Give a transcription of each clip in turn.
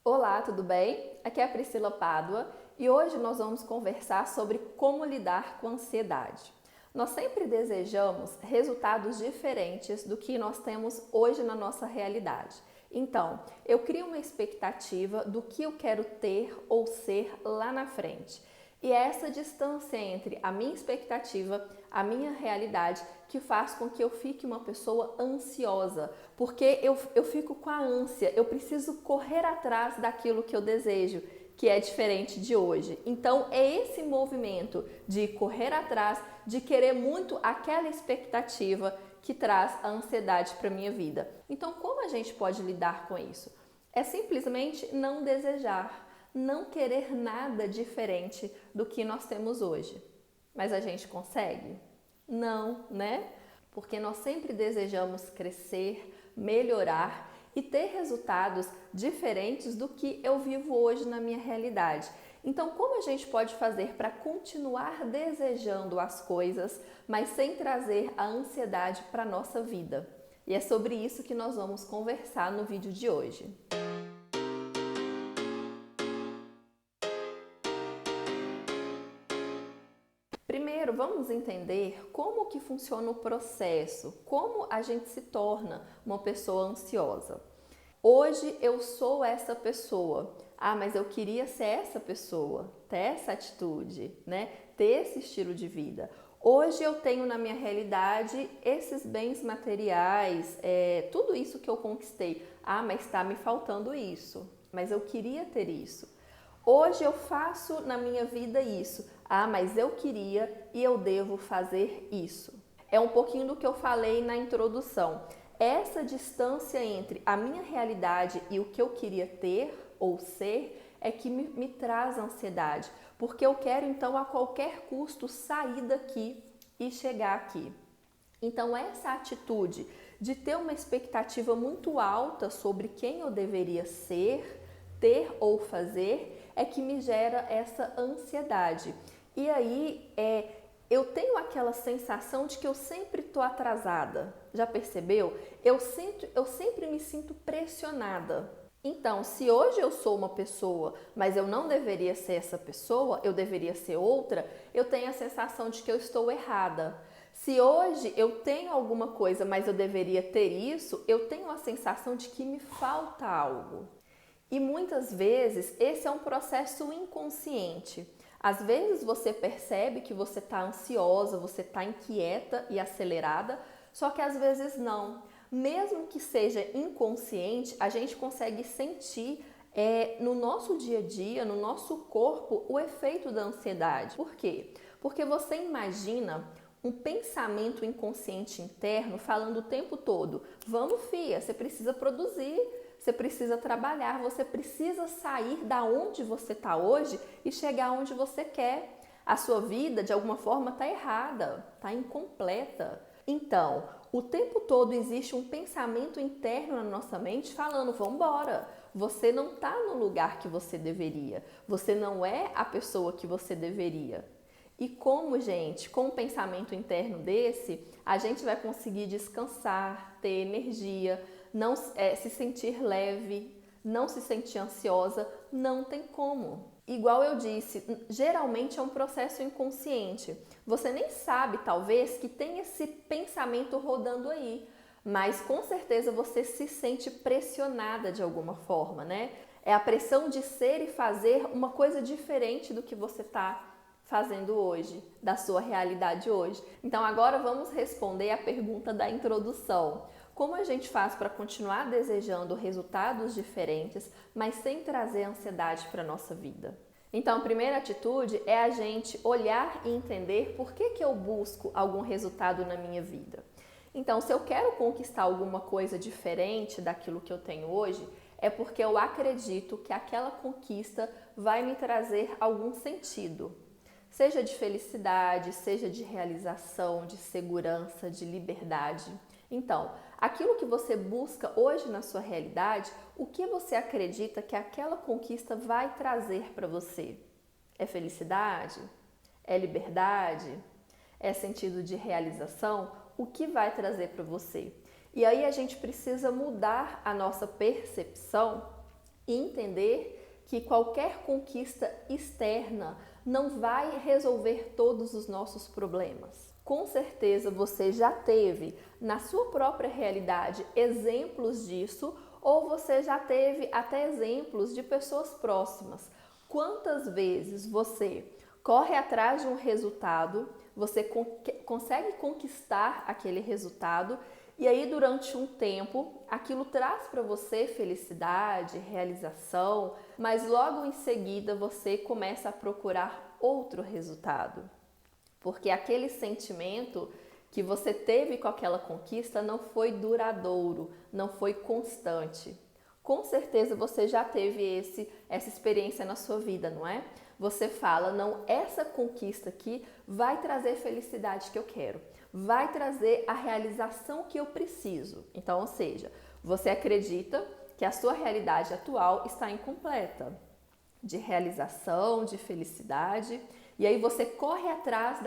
Olá, tudo bem? Aqui é a Priscila Pádua e hoje nós vamos conversar sobre como lidar com a ansiedade. Nós sempre desejamos resultados diferentes do que nós temos hoje na nossa realidade. Então, eu crio uma expectativa do que eu quero ter ou ser lá na frente. E é essa distância entre a minha expectativa, a minha realidade, que faz com que eu fique uma pessoa ansiosa, porque eu fico com a ânsia, eu preciso correr atrás daquilo que eu desejo, que é diferente de hoje. Então, é esse movimento de correr atrás, de querer muito aquela expectativa que traz a ansiedade para a minha vida. Então, como a gente pode lidar com isso? É simplesmente não desejar, não querer nada diferente do que nós temos hoje. Mas a gente consegue? Não, né? Porque nós sempre desejamos crescer, melhorar e ter resultados diferentes do que eu vivo hoje na minha realidade. Então, como a gente pode fazer para continuar desejando as coisas, mas sem trazer a ansiedade para a nossa vida? E é sobre isso que nós vamos conversar no vídeo de hoje. Primeiro, vamos entender como que funciona o processo, como a gente se torna uma pessoa ansiosa. Hoje eu sou essa pessoa. Ah, mas eu queria ser essa pessoa, ter essa atitude, né? Ter esse estilo de vida. Hoje eu tenho na minha realidade esses bens materiais, tudo isso que eu conquistei. Ah, mas está me faltando isso, mas eu queria ter isso. Hoje eu faço na minha vida isso. Ah, mas eu queria e eu devo fazer isso. É um pouquinho do que eu falei na introdução. Essa distância entre a minha realidade e o que eu queria ter ou ser é que me traz ansiedade. Porque eu quero então a qualquer custo sair daqui e chegar aqui. Então essa atitude de ter uma expectativa muito alta sobre quem eu deveria ser, ter ou fazer é que me gera essa ansiedade. E aí eu tenho aquela sensação de que eu sempre estou atrasada. Já percebeu? Eu sempre me sinto pressionada. Então, se hoje eu sou uma pessoa, mas eu não deveria ser essa pessoa, eu deveria ser outra, eu tenho a sensação de que eu estou errada. Se hoje eu tenho alguma coisa, mas eu deveria ter isso, eu tenho a sensação de que me falta algo. E muitas vezes esse é um processo inconsciente. Às vezes você percebe que você está ansiosa, você está inquieta e acelerada, só que às vezes não. Mesmo que seja inconsciente, a gente consegue sentir no nosso dia a dia, no nosso corpo, o efeito da ansiedade. Por quê? Porque você imagina um pensamento inconsciente interno falando o tempo todo: vamos, fia, você precisa produzir, você precisa trabalhar, você precisa sair da onde você está hoje e chegar onde você quer. A sua vida, de alguma forma, está errada, está incompleta. Então, o tempo todo existe um pensamento interno na nossa mente falando: vamos embora, você não está no lugar que você deveria, você não é a pessoa que você deveria. E como, gente, com um pensamento interno desse, a gente vai conseguir descansar, ter energia, não se sentir leve, não se sentir ansiosa, não tem como. Igual eu disse, geralmente é um processo inconsciente. Você nem sabe, talvez, que tem esse pensamento rodando aí, mas com certeza você se sente pressionada de alguma forma, né? É a pressão de ser e fazer uma coisa diferente do que você está fazendo hoje, da sua realidade hoje. Então agora vamos responder a pergunta da introdução. Como a gente faz para continuar desejando resultados diferentes, mas sem trazer ansiedade para a nossa vida? Então a primeira atitude é a gente olhar e entender por que eu busco algum resultado na minha vida. Então, se eu quero conquistar alguma coisa diferente daquilo que eu tenho hoje, é porque eu acredito que aquela conquista vai me trazer algum sentido. Seja de felicidade, seja de realização, de segurança, de liberdade. Então, aquilo que você busca hoje na sua realidade, o que você acredita que aquela conquista vai trazer para você? É felicidade? É liberdade? É sentido de realização? O que vai trazer para você? E aí a gente precisa mudar a nossa percepção e entender que qualquer conquista externa não vai resolver todos os nossos problemas. Com certeza você já teve na sua própria realidade exemplos disso, ou você já teve até exemplos de pessoas próximas. Quantas vezes você corre atrás de um resultado, você consegue conquistar aquele resultado e aí durante um tempo aquilo traz para você felicidade, realização, mas logo em seguida você começa a procurar outro resultado. Porque aquele sentimento que você teve com aquela conquista não foi duradouro, não foi constante. Com certeza você já teve essa experiência na sua vida, não é? Você fala, não, essa conquista aqui vai trazer a felicidade que eu quero, vai trazer a realização que eu preciso. Então, ou seja, você acredita que a sua realidade atual está incompleta de realização, de felicidade, e aí você corre atrás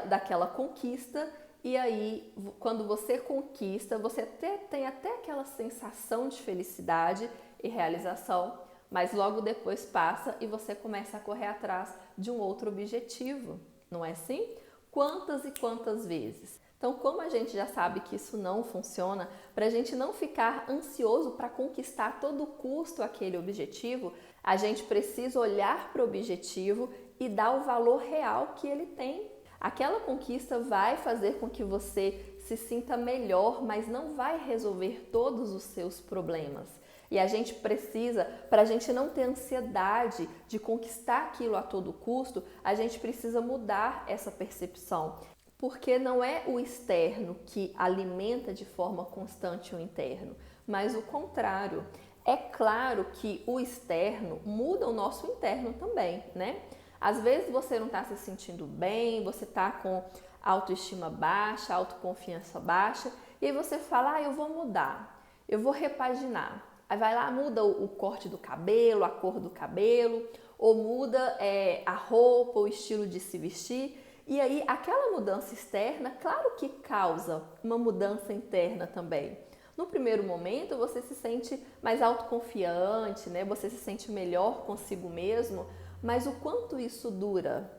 daquela conquista, e aí quando você conquista, você tem até aquela sensação de felicidade e realização, mas logo depois passa e você começa a correr atrás de um outro objetivo, não é assim? Quantas e quantas vezes? Então, como a gente já sabe que isso não funciona, para a gente não ficar ansioso para conquistar a todo custo aquele objetivo, a gente precisa olhar para o objetivo e dar o valor real que ele tem. Aquela conquista vai fazer com que você se sinta melhor, mas não vai resolver todos os seus problemas. E a gente precisa, para a gente não ter ansiedade de conquistar aquilo a todo custo, a gente precisa mudar essa percepção. Porque não é o externo que alimenta de forma constante o interno, mas o contrário. É claro que o externo muda o nosso interno também, né? Às vezes você não está se sentindo bem, você está com autoestima baixa, autoconfiança baixa, e aí você fala, eu vou mudar, eu vou repaginar. Aí vai lá, muda o corte do cabelo, a cor do cabelo, ou muda a roupa, o estilo de se vestir. E aí, aquela mudança externa, claro que causa uma mudança interna também. No primeiro momento, você se sente mais autoconfiante, né? Você se sente melhor consigo mesmo, mas o quanto isso dura?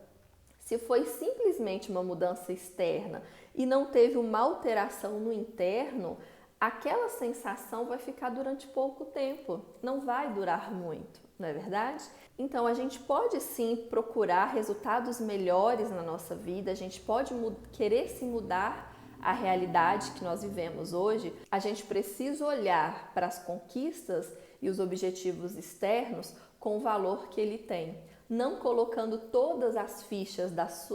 Se foi simplesmente uma mudança externa e não teve uma alteração no interno, aquela sensação vai ficar durante pouco tempo, não vai durar muito, não é verdade? Então, a gente pode sim procurar resultados melhores na nossa vida, a gente pode querer se mudar a realidade que nós vivemos hoje. A gente precisa olhar para as conquistas e os objetivos externos com o valor que ele tem, não colocando todas as fichas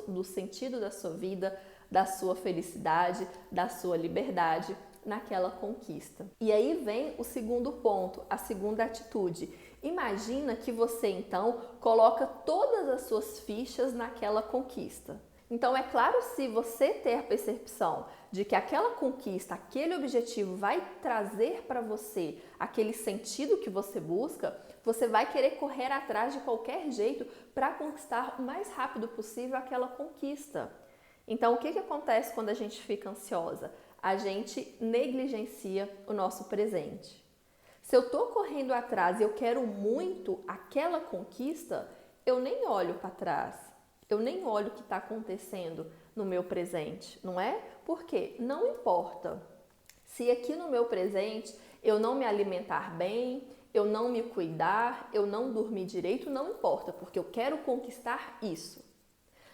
do sentido da sua vida, da sua felicidade, da sua liberdade naquela conquista. E aí vem o segundo ponto, a segunda atitude. Imagina que você então coloca todas as suas fichas naquela conquista. Então é claro, se você ter a percepção de que aquela conquista, aquele objetivo vai trazer para você aquele sentido que você busca, você vai querer correr atrás de qualquer jeito para conquistar o mais rápido possível aquela conquista. Então o que acontece quando a gente fica ansiosa? A gente negligencia o nosso presente. Se eu estou correndo atrás e eu quero muito aquela conquista, eu nem olho para trás, eu nem olho o que está acontecendo no meu presente, não é? Porque não importa. Se aqui no meu presente eu não me alimentar bem, eu não me cuidar, eu não dormir direito, não importa, porque eu quero conquistar isso.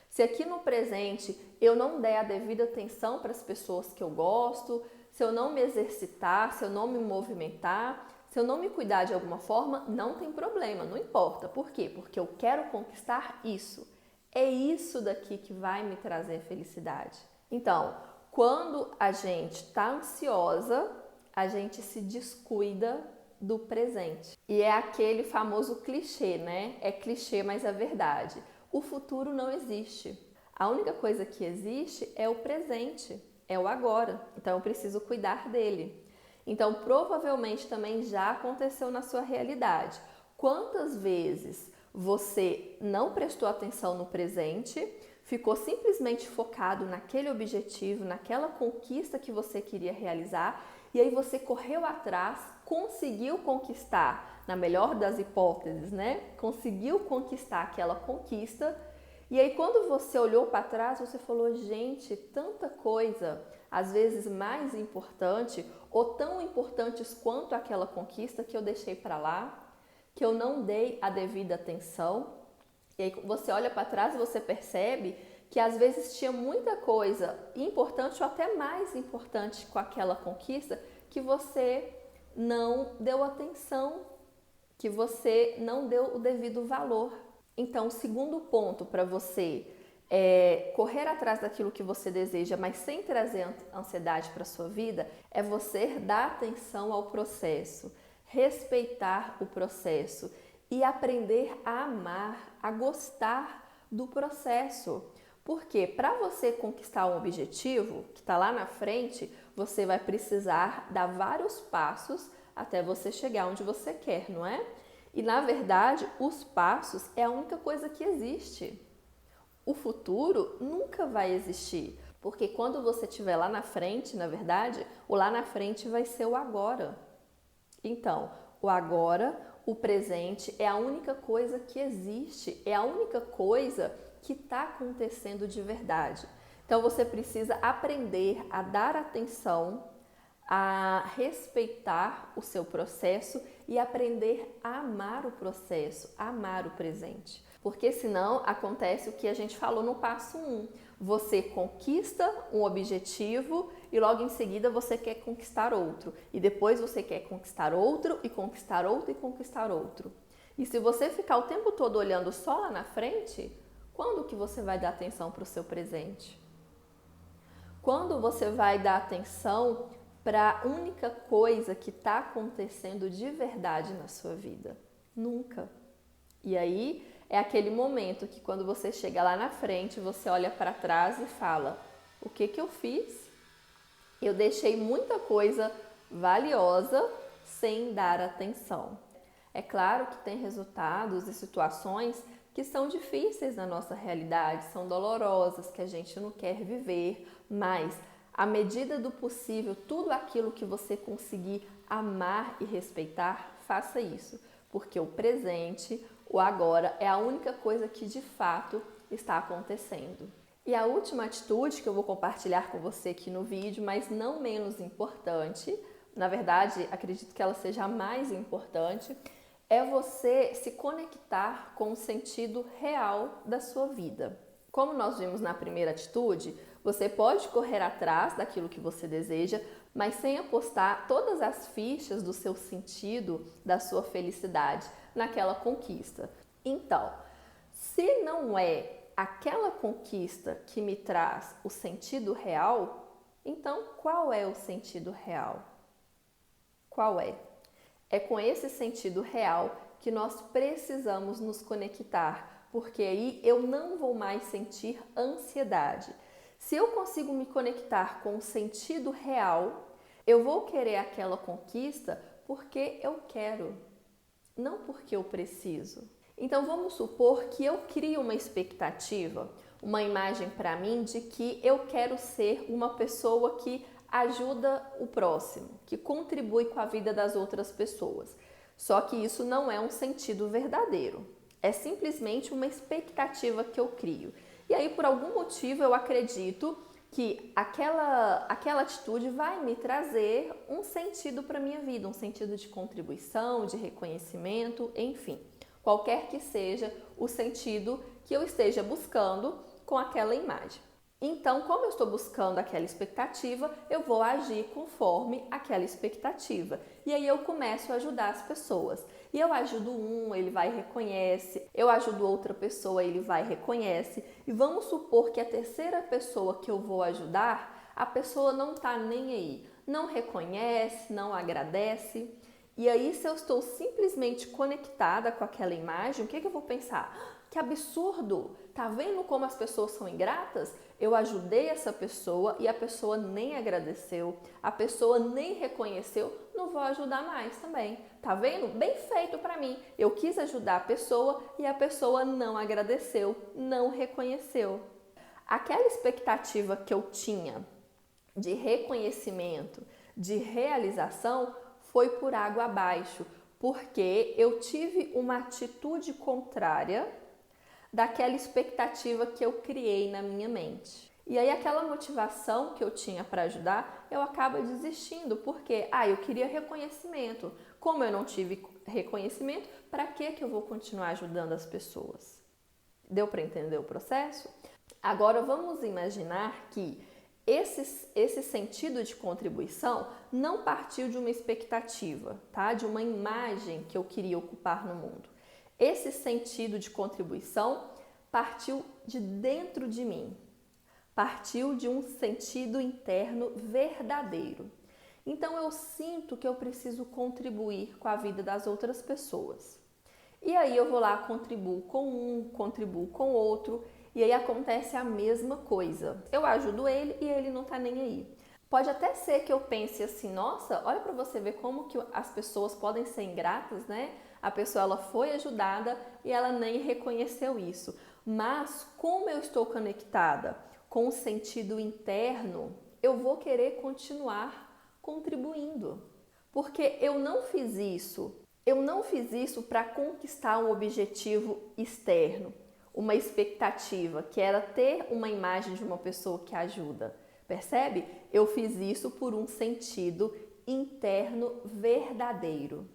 Se aqui no presente eu não der a devida atenção para as pessoas que eu gosto, se eu não me exercitar, se eu não me movimentar, se eu não me cuidar de alguma forma, não tem problema, não importa. Por quê? Porque eu quero conquistar isso. É isso daqui que vai me trazer felicidade. Então, quando a gente está ansiosa, a gente se descuida do presente. E é aquele famoso clichê, né? É clichê, mas é verdade. O futuro não existe. A única coisa que existe é o presente, é o agora. Então, eu preciso cuidar dele. Então, provavelmente também já aconteceu na sua realidade. Quantas vezes você não prestou atenção no presente, ficou simplesmente focado naquele objetivo, naquela conquista que você queria realizar, e aí você correu atrás, conseguiu conquistar, na melhor das hipóteses, né? Conseguiu conquistar aquela conquista. E aí quando você olhou para trás, você falou, gente, tanta coisa, às vezes mais importante ou tão importantes quanto aquela conquista que eu deixei para lá, que eu não dei a devida atenção. E aí você olha para trás e você percebe que às vezes tinha muita coisa importante ou até mais importante com aquela conquista que você não deu atenção, que você não deu o devido valor. Então, o segundo ponto para você correr atrás daquilo que você deseja, mas sem trazer ansiedade para a sua vida, é você dar atenção ao processo, respeitar o processo e aprender a amar, a gostar do processo. Porque para você conquistar um objetivo que está lá na frente, você vai precisar dar vários passos até você chegar onde você quer, não é? E na verdade, os passos é a única coisa que existe. O futuro nunca vai existir, porque quando você estiver lá na frente, na verdade, o lá na frente vai ser o agora. Então, o agora, o presente é a única coisa que existe, é a única coisa que está acontecendo de verdade. Então, você precisa aprender a dar atenção, a respeitar o seu processo e aprender a amar o processo, a amar o presente. Porque senão acontece o que a gente falou no passo 1. Você conquista um objetivo e logo em seguida você quer conquistar outro. E depois você quer conquistar outro e conquistar outro e conquistar outro. E se você ficar o tempo todo olhando só lá na frente, quando que você vai dar atenção para o seu presente? Quando você vai dar atenção para a única coisa que está acontecendo de verdade na sua vida? Nunca. E aí é aquele momento que quando você chega lá na frente, você olha para trás e fala, o que eu fiz? Eu deixei muita coisa valiosa sem dar atenção. É claro que tem resultados e situações que são difíceis na nossa realidade, são dolorosas, que a gente não quer viver, mas à medida do possível, tudo aquilo que você conseguir amar e respeitar, faça isso, porque o presente, o agora, é a única coisa que de fato está acontecendo. E a última atitude que eu vou compartilhar com você aqui no vídeo, mas não menos importante, na verdade, acredito que ela seja a mais importante, é você se conectar com o sentido real da sua vida. Como nós vimos na primeira atitude, você pode correr atrás daquilo que você deseja, mas sem apostar todas as fichas do seu sentido, da sua felicidade naquela conquista. Então, se não é aquela conquista que me traz o sentido real, então qual é o sentido real? Qual é? É com esse sentido real que nós precisamos nos conectar, porque aí eu não vou mais sentir ansiedade. Se eu consigo me conectar com o sentido real, eu vou querer aquela conquista porque eu quero, não porque eu preciso. Então vamos supor que eu crio uma expectativa, uma imagem para mim de que eu quero ser uma pessoa que ajuda o próximo, que contribui com a vida das outras pessoas. Só que isso não é um sentido verdadeiro. É simplesmente uma expectativa que eu crio. E aí, por algum motivo, eu acredito que aquela atitude vai me trazer um sentido para a minha vida, um sentido de contribuição, de reconhecimento, enfim. Qualquer que seja o sentido que eu esteja buscando com aquela imagem. Então, como eu estou buscando aquela expectativa, eu vou agir conforme aquela expectativa. E aí eu começo a ajudar as pessoas. E eu ajudo um, ele vai e reconhece. Eu ajudo outra pessoa, ele vai e reconhece. E vamos supor que a terceira pessoa que eu vou ajudar, a pessoa não está nem aí. Não reconhece, não agradece. E aí, se eu estou simplesmente conectada com aquela imagem, o que eu vou pensar? Que absurdo! Tá vendo como as pessoas são ingratas? Eu ajudei essa pessoa e a pessoa nem agradeceu, a pessoa nem reconheceu, não vou ajudar mais também. Tá vendo? Bem feito para mim. Eu quis ajudar a pessoa e a pessoa não agradeceu, não reconheceu. Aquela expectativa que eu tinha de reconhecimento, de realização, foi por água abaixo, porque eu tive uma atitude contrária daquela expectativa que eu criei na minha mente. E aí aquela motivação que eu tinha para ajudar, eu acabo desistindo, porque eu queria reconhecimento. Como eu não tive reconhecimento, para que eu vou continuar ajudando as pessoas? Deu para entender o processo? Agora vamos imaginar que esse sentido de contribuição não partiu de uma expectativa, tá? De uma imagem que eu queria ocupar no mundo. Esse sentido de contribuição partiu de dentro de mim, partiu de um sentido interno verdadeiro. Então eu sinto que eu preciso contribuir com a vida das outras pessoas. E aí eu vou lá, contribuo com um, contribuo com outro, e aí acontece a mesma coisa. Eu ajudo ele e ele não tá nem aí. Pode até ser que eu pense assim, nossa, olha para você ver como que as pessoas podem ser ingratas, né? A pessoa ela foi ajudada e ela nem reconheceu isso. Mas como eu estou conectada com o sentido interno, eu vou querer continuar contribuindo. Porque eu não fiz isso para conquistar um objetivo externo, uma expectativa, que era ter uma imagem de uma pessoa que ajuda. Percebe? Eu fiz isso por um sentido interno verdadeiro.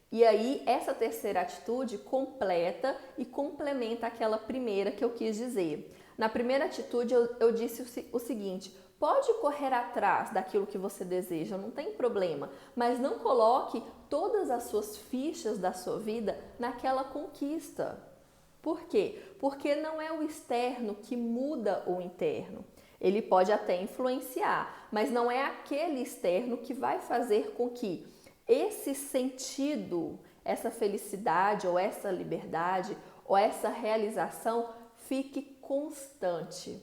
E aí, essa terceira atitude completa e complementa aquela primeira que eu quis dizer. Na primeira atitude, eu disse o seguinte: pode correr atrás daquilo que você deseja, não tem problema, mas não coloque todas as suas fichas da sua vida naquela conquista. Por quê? Porque não é o externo que muda o interno. Ele pode até influenciar, mas não é aquele externo que vai fazer com que esse sentido, essa felicidade ou essa liberdade ou essa realização fique constante.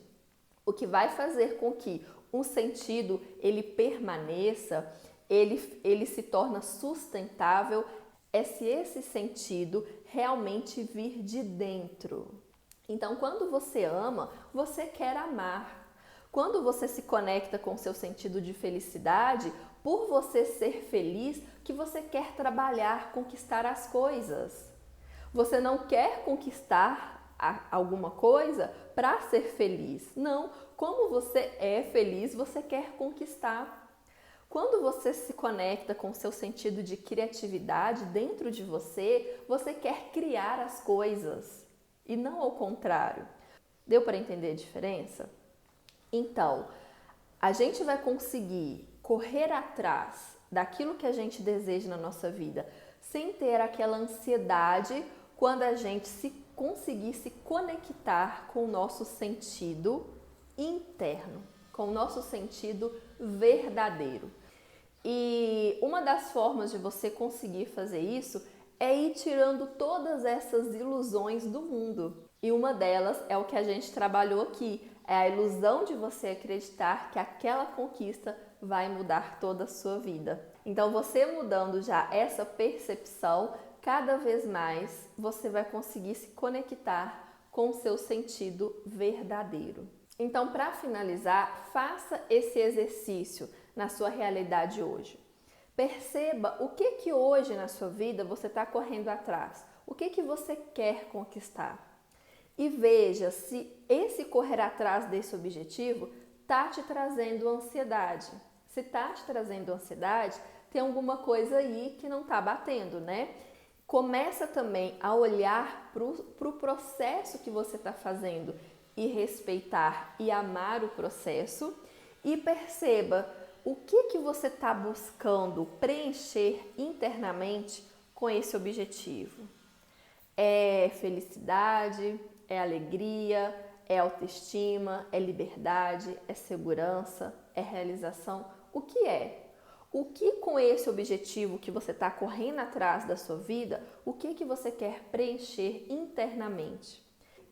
O que vai fazer com que um sentido ele permaneça, ele se torna sustentável, é se esse sentido realmente vir de dentro. Então, quando você ama, você quer amar. Quando você se conecta com o seu sentido de felicidade, por você ser feliz, que você quer trabalhar, conquistar as coisas. Você não quer conquistar alguma coisa para ser feliz. Não, como você é feliz, você quer conquistar. Quando você se conecta com o seu sentido de criatividade dentro de você, você quer criar as coisas e não ao contrário. Deu para entender a diferença? Então, a gente vai conseguir correr atrás daquilo que a gente deseja na nossa vida sem ter aquela ansiedade quando a gente conseguir se conectar com o nosso sentido interno, com o nosso sentido verdadeiro. E uma das formas de você conseguir fazer isso é ir tirando todas essas ilusões do mundo. E uma delas é o que a gente trabalhou aqui, é a ilusão de você acreditar que aquela conquista vai mudar toda a sua vida. Então, você mudando já essa percepção, cada vez mais você vai conseguir se conectar com o seu sentido verdadeiro. Então, para finalizar, faça esse exercício na sua realidade hoje. Perceba o que hoje na sua vida você está correndo atrás, o que você quer conquistar. E veja se esse correr atrás desse objetivo está te trazendo ansiedade. Se está te trazendo ansiedade, tem alguma coisa aí que não está batendo, né? Começa também a olhar para o processo que você está fazendo e respeitar e amar o processo e perceba o que você está buscando preencher internamente com esse objetivo. É felicidade, é alegria, é autoestima, é liberdade, é segurança, é realização. O que é? O que com esse objetivo que você está correndo atrás da sua vida, o que você quer preencher internamente?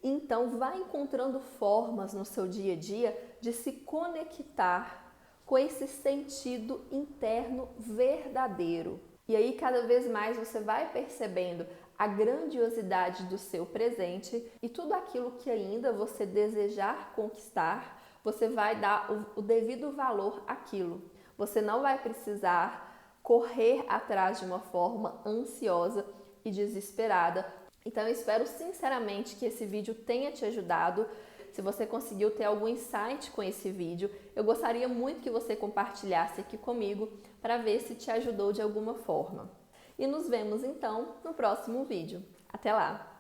Então, vai encontrando formas no seu dia a dia de se conectar com esse sentido interno verdadeiro. E aí, cada vez mais você vai percebendo a grandiosidade do seu presente e tudo aquilo que ainda você desejar conquistar, você vai dar o devido valor àquilo. Você não vai precisar correr atrás de uma forma ansiosa e desesperada. Então eu espero sinceramente que esse vídeo tenha te ajudado. Se você conseguiu ter algum insight com esse vídeo, eu gostaria muito que você compartilhasse aqui comigo para ver se te ajudou de alguma forma. E nos vemos então no próximo vídeo. Até lá!